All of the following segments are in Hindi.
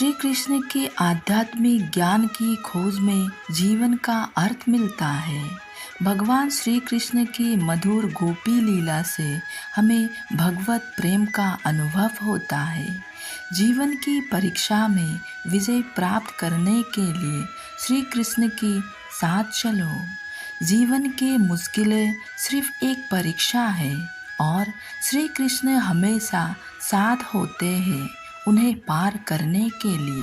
श्री कृष्ण के आध्यात्मिक ज्ञान की खोज में जीवन का अर्थ मिलता है। भगवान श्री कृष्ण की मधुर गोपी लीला से हमें भगवत प्रेम का अनुभव होता है। जीवन की परीक्षा में विजय प्राप्त करने के लिए श्री कृष्ण के साथ चलो। जीवन के मुश्किलें सिर्फ एक परीक्षा है और श्री कृष्ण हमेशा साथ होते हैं उन्हें पार करने के लिए।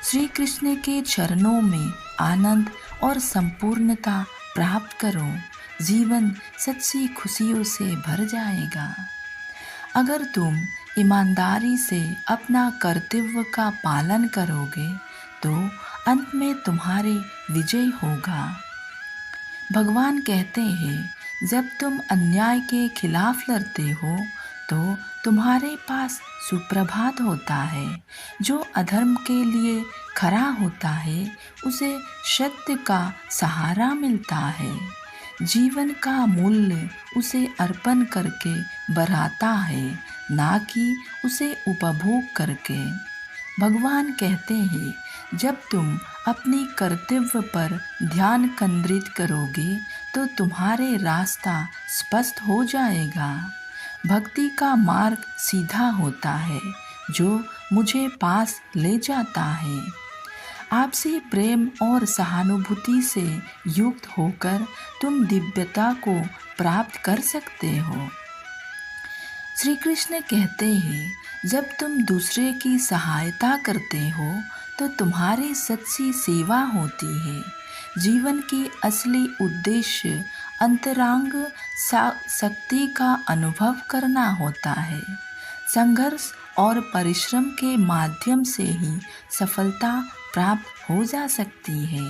श्री कृष्ण के चरणों में आनंद और संपूर्णता प्राप्त करो। जीवन सच्ची खुशियों से भर जाएगा। अगर तुम ईमानदारी से अपना कर्तव्य का पालन करोगे तो अंत में तुम्हारी विजय होगा। भगवान कहते हैं, जब तुम अन्याय के खिलाफ लड़ते हो तो तुम्हारे पास सुप्रभात होता है। जो अधर्म के लिए खड़ा होता है उसे सत्य का सहारा मिलता है। जीवन का मूल्य उसे अर्पण करके बढ़ाता है, ना कि उसे उपभोग करके। भगवान कहते हैं, जब तुम अपनी कर्तव्य पर ध्यान केंद्रित करोगे तो तुम्हारे रास्ता स्पष्ट हो जाएगा। भक्ति का मार्ग सीधा होता है जो मुझे पास ले जाता है। आपसी प्रेम और सहानुभूति से युक्त होकर तुम दिव्यता को प्राप्त कर सकते हो। श्री कृष्ण कहते हैं, जब तुम दूसरे की सहायता करते हो तो तुम्हारी सच्ची सेवा होती है। जीवन की असली उद्देश्य अंतरंग शक्ति का अनुभव करना होता है। संघर्ष और परिश्रम के माध्यम से ही सफलता प्राप्त हो जा सकती है।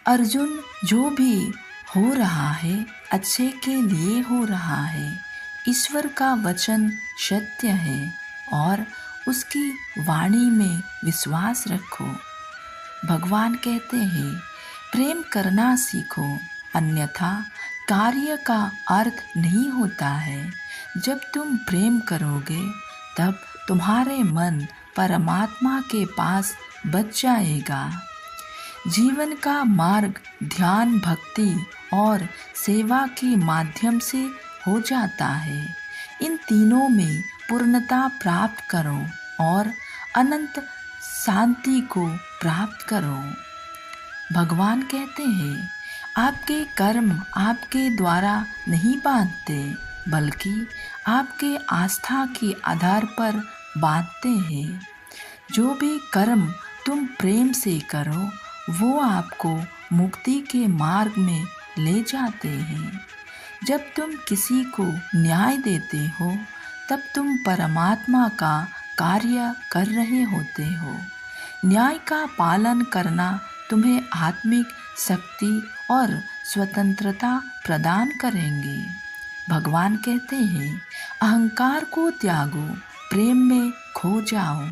अर्जुन, जो भी हो रहा है अच्छे के लिए हो रहा है। ईश्वर का वचन सत्य है और उसकी वाणी में विश्वास रखो। भगवान कहते हैं, प्रेम करना सीखो, अन्यथा कार्य का अर्थ नहीं होता है। जब तुम प्रेम करोगे तब तुम्हारे मन परमात्मा के पास बच जाएगा। जीवन का मार्ग ध्यान, भक्ति और सेवा के माध्यम से हो जाता है। इन तीनों में पूर्णता प्राप्त करो और अनंत शांति को प्राप्त करो। भगवान कहते हैं, आपके कर्म आपके द्वारा नहीं बांधते, बल्कि आपके आस्था के आधार पर बांधते हैं। जो भी कर्म तुम प्रेम से करो वो आपको मुक्ति के मार्ग में ले जाते हैं। जब तुम किसी को न्याय देते हो तब तुम परमात्मा का कार्य कर रहे होते हो। न्याय का पालन करना तुम्हें आत्मिक शक्ति और स्वतंत्रता प्रदान करेंगे। भगवान कहते हैं, अहंकार को त्यागो, प्रेम में खो जाओ।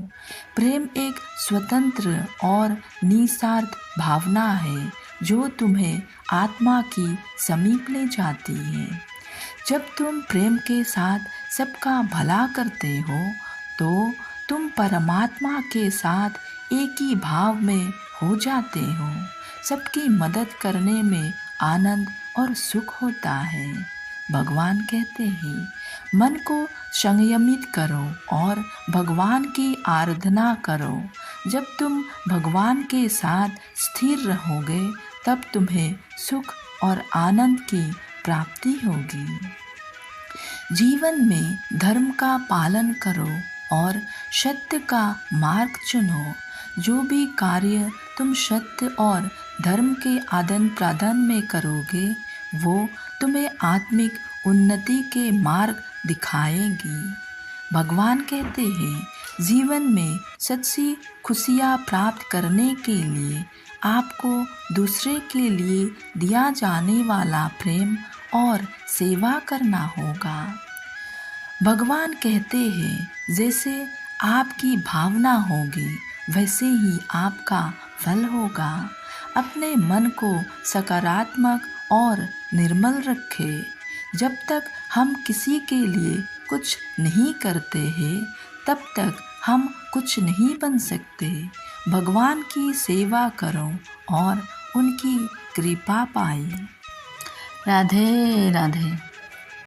प्रेम एक स्वतंत्र और निस्वार्थ भावना है जो तुम्हें आत्मा की समीप ले जाती है। जब तुम प्रेम के साथ सबका भला करते हो तो तुम परमात्मा के साथ एक ही भाव में हो जाते हो। सबकी मदद करने में आनंद और सुख होता है। भगवान कहते हैं, मन को संयमित करो और भगवान की आराधना करो। जब तुम भगवान के साथ स्थिर रहोगे तब तुम्हें सुख और आनंद की प्राप्ति होगी। जीवन में धर्म का पालन करो और सत्य का मार्ग चुनो। जो भी कार्य तुम सत्य और धर्म के आदान प्रदान में करोगे वो तुम्हें आत्मिक उन्नति के मार्ग दिखाएगी। भगवान कहते हैं, जीवन में सच्ची खुशियाँ प्राप्त करने के लिए आपको दूसरे के लिए दिया जाने वाला प्रेम और सेवा करना होगा। भगवान कहते हैं, जैसे आपकी भावना होगी वैसे ही आपका फल होगा। अपने मन को सकारात्मक और निर्मल रखें। जब तक हम किसी के लिए कुछ नहीं करते हैं तब तक हम कुछ नहीं बन सकते। भगवान की सेवा करो और उनकी कृपा पाए। राधे राधे।